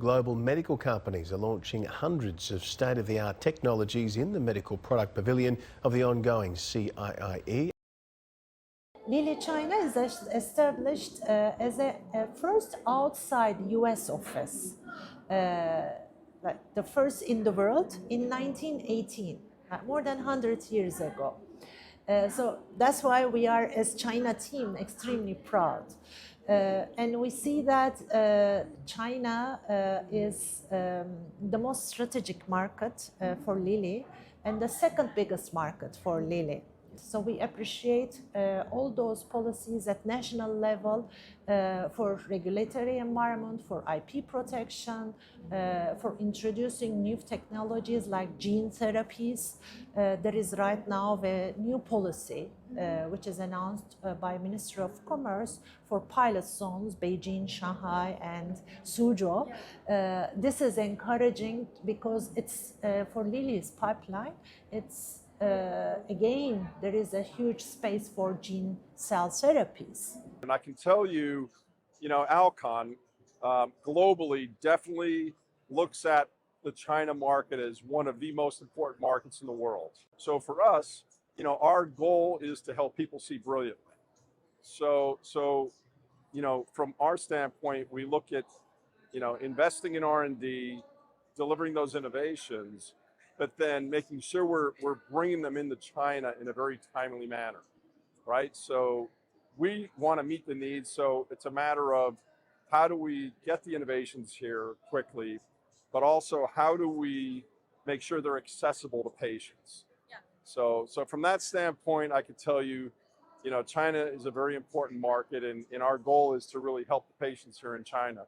Global medical companies are launching hundreds of state-of-the-art technologies in the medical product pavilion of the ongoing CIIE. Lilly China is established as a first outside US office, like the first in the world in 1918, more than 100 years ago. So that's why we are, as China team, extremely proud. And we see that China is the most strategic market for Lilly and the second biggest market for Lilly. So we appreciate all those policies at national level for regulatory environment, for IP protection, for introducing new technologies like gene therapies. There is right now a new policy which is announced by Ministry of Commerce for pilot zones, Beijing, Shanghai, and Suzhou. This is encouraging because it's for Lilly's pipeline. It's again, there is a huge space for gene cell therapies. And I can tell you, Alcon globally definitely looks at the China market as one of the most important markets in the world. So for us, our goal is to help people see brilliantly. So from our standpoint, we look at, investing in R&D, delivering those innovations, but then making sure we're bringing them into China in a very timely manner, right? So we want to meet the needs. So it's a matter of how do we get the innovations here quickly, but also how do we make sure they're accessible to patients? Yeah. So from that standpoint, I could tell you, China is a very important market, and our goal is to really help the patients here in China.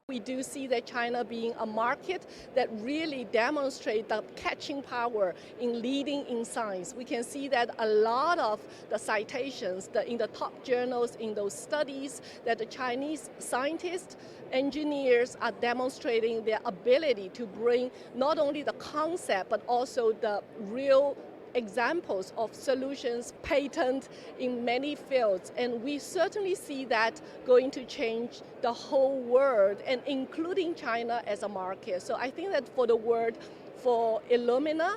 We do see that China being a market that really demonstrates the catching power in leading in science. We can see that a lot of the citations in the top journals in those studies that the Chinese scientists, engineers are demonstrating their ability to bring not only the concept but also the real examples of solutions, patent in many fields, and we certainly see that going to change the whole world, and including China as a market. So I think that for the world, for Illumina,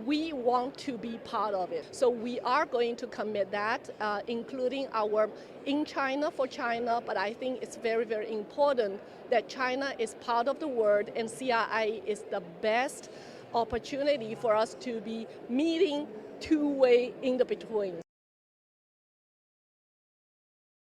we want to be part of it. So we are going to commit that, including our in China for China, but I think it's very, very important that China is part of the world, and CIIE is the best opportunity for us to be meeting two-way in the between.